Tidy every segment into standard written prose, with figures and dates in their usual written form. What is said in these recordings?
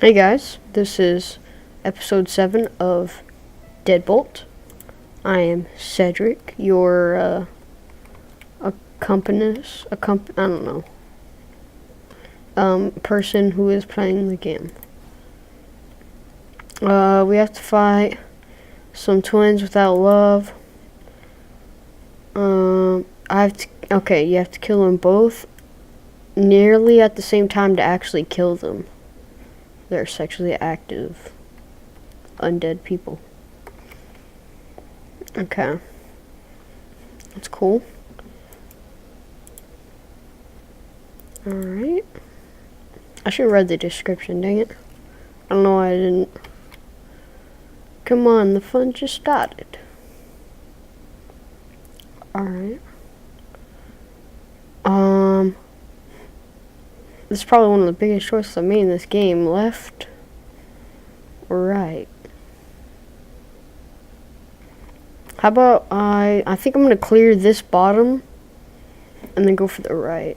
Hey guys, this is episode 7 of DeadBolt. I am Cedric, your accompanist, I don't know, person who is playing the game. We have to fight some twins without love. You have to kill them both nearly at the same time to actually kill them. They're sexually active undead people. Okay. That's cool. Alright. I should have read the description, dang it. I don't know why I didn't. Come on, the fun just started. Alright. This is probably one of the biggest choices I made in this game. Left or right? How about I think I'm going to clear this bottom and then go for the right.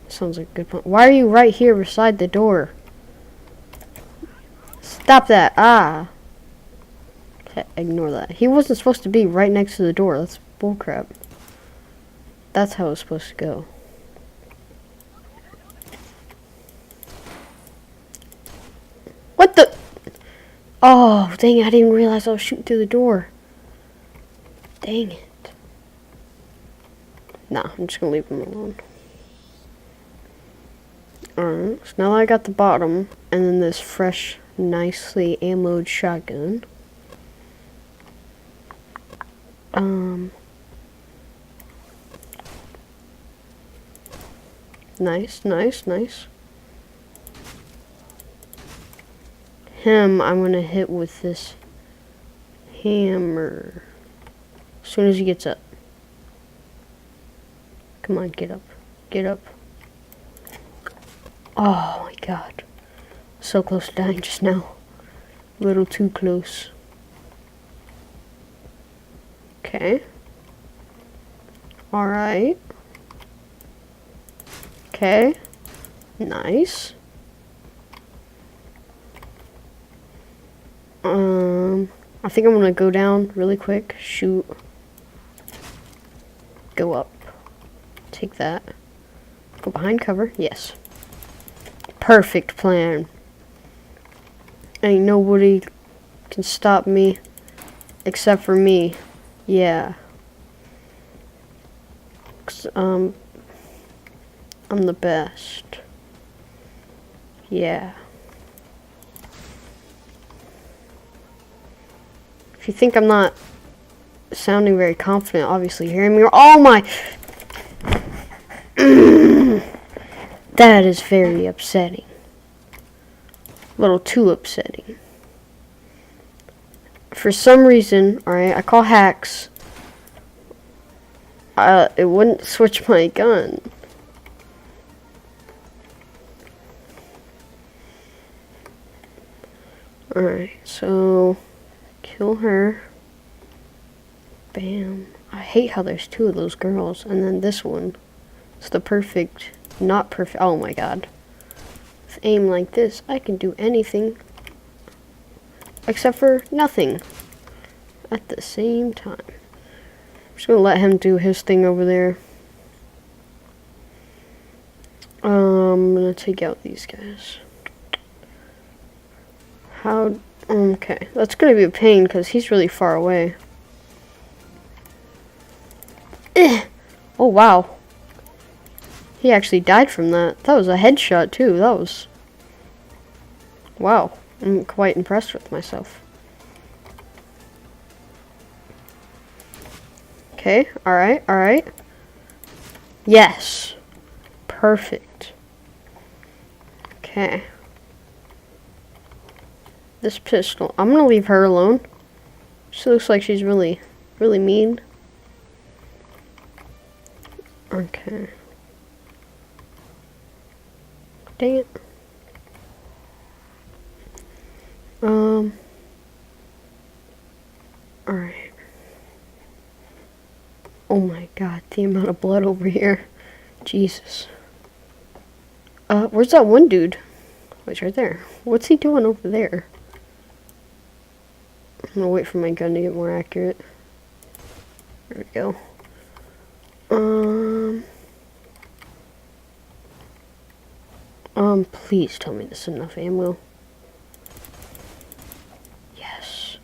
Sounds like a good plan. Why are you right here beside the door? Stop that. Okay, ignore that. He wasn't supposed to be right next to the door. That's bullcrap. That's how it's supposed to go. What the? Oh, dang it, I didn't realize I was shooting through the door. Dang it. Nah, I'm just gonna leave him alone. Alright, so now I got the bottom, and then this fresh, nicely ammoed shotgun. Nice. Him, I'm gonna hit with this hammer as soon as he gets up. Come on, get up. Oh my god, so close to dying just now. A little too close. Okay. Alright. Okay. Nice. I think I'm gonna go down really quick, shoot, go up, take that, go behind cover, yes. Perfect plan. Ain't nobody can stop me except for me. Yeah. 'Cause, I'm the best. Yeah. If you think I'm not sounding very confident, obviously you're hearing me. Oh my! That is very upsetting. A little too upsetting. For some reason, alright, I call hacks. It wouldn't switch my gun. Alright, so kill her. Bam. I hate how there's two of those girls, and then this one. It's the perfect, not perfect. Oh my god. With aim like this, I can do anything except for nothing at the same time. I'm just gonna let him do his thing over there. I'm gonna take out these guys. Okay, that's gonna be a pain because he's really far away. Oh wow. He actually died from that. That was a headshot too. That was... Wow. I'm quite impressed with myself. Okay, alright. Yes. Perfect. Okay. This pistol. I'm gonna leave her alone. She looks like she's really mean. Okay. Dang it. Alright. Oh my god, the amount of blood over here. Jesus. Where's that one dude? Wait, right there. What's he doing over there? I'm gonna wait for my gun to get more accurate. There we go. Please tell me this is enough ammo. Yes.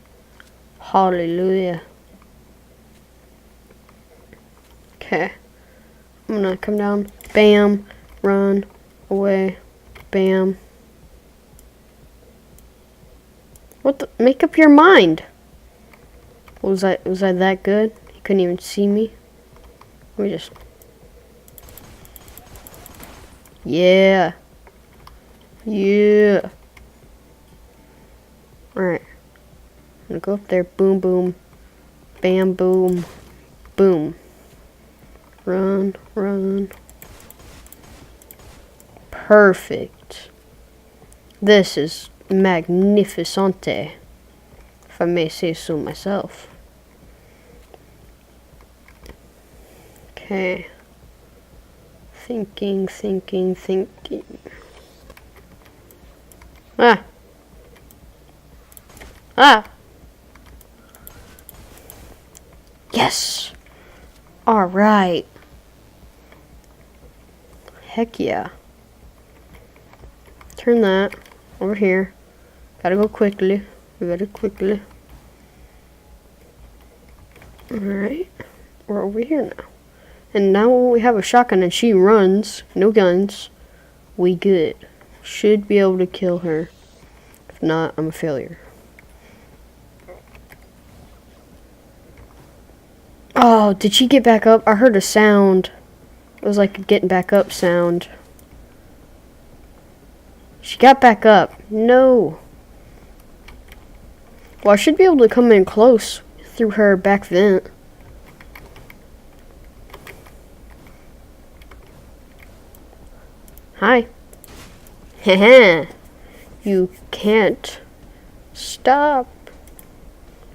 Hallelujah. Okay. I'm gonna come down. Bam. Run. Away. Bam. What the? Make up your mind. Was I that good? He couldn't even see me. Let me just. Yeah. Yeah. Alright. I'm gonna go up there. Boom, boom. Bam, boom. Boom. Run, run. Perfect. This is magnificente, if I may say so myself. Okay. Thinking. Ah. Ah. Yes. All right. Heck yeah. Turn that over here. Gotta go quickly. Very quickly. Alright. We're over here now. And now we have a shotgun and she runs. No guns. We good. Should be able to kill her. If not, I'm a failure. Oh, did she get back up? I heard a sound. It was like a getting back up sound. She got back up. No. Well, I should be able to come in close through her back vent. Hi. Heh. You can't stop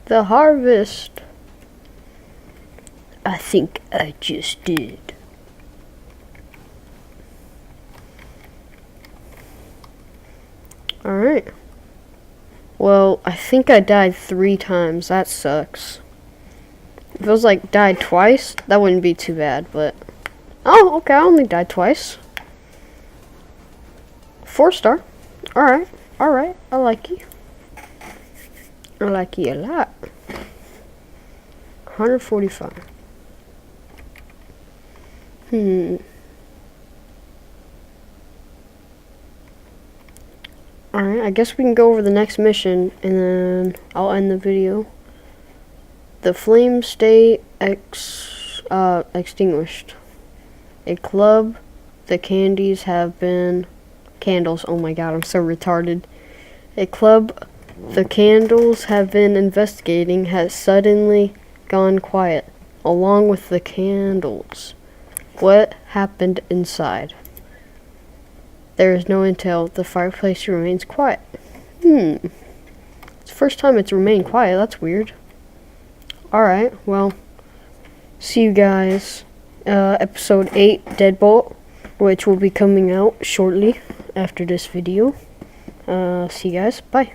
the harvest. I think I just did. Alright. Well, I think I died 3 times. That sucks. If it was like died twice, that wouldn't be too bad, but... Oh, okay, I only died twice. 4-star. Alright, alright, I like you. I like you a lot. 145. Alright, I guess we can go over the next mission, and then I'll end the video. The flames stay extinguished. A club, the candies have been... Candles, oh my god, I'm so retarded. A club, the candles have been investigating, has suddenly gone quiet, along with the candles. What happened inside? There is no intel. The fireplace remains quiet. It's the first time it's remained quiet. That's weird. Alright, well, see you guys. Episode 8, DeadBolt, which will be coming out shortly after this video. See you guys. Bye.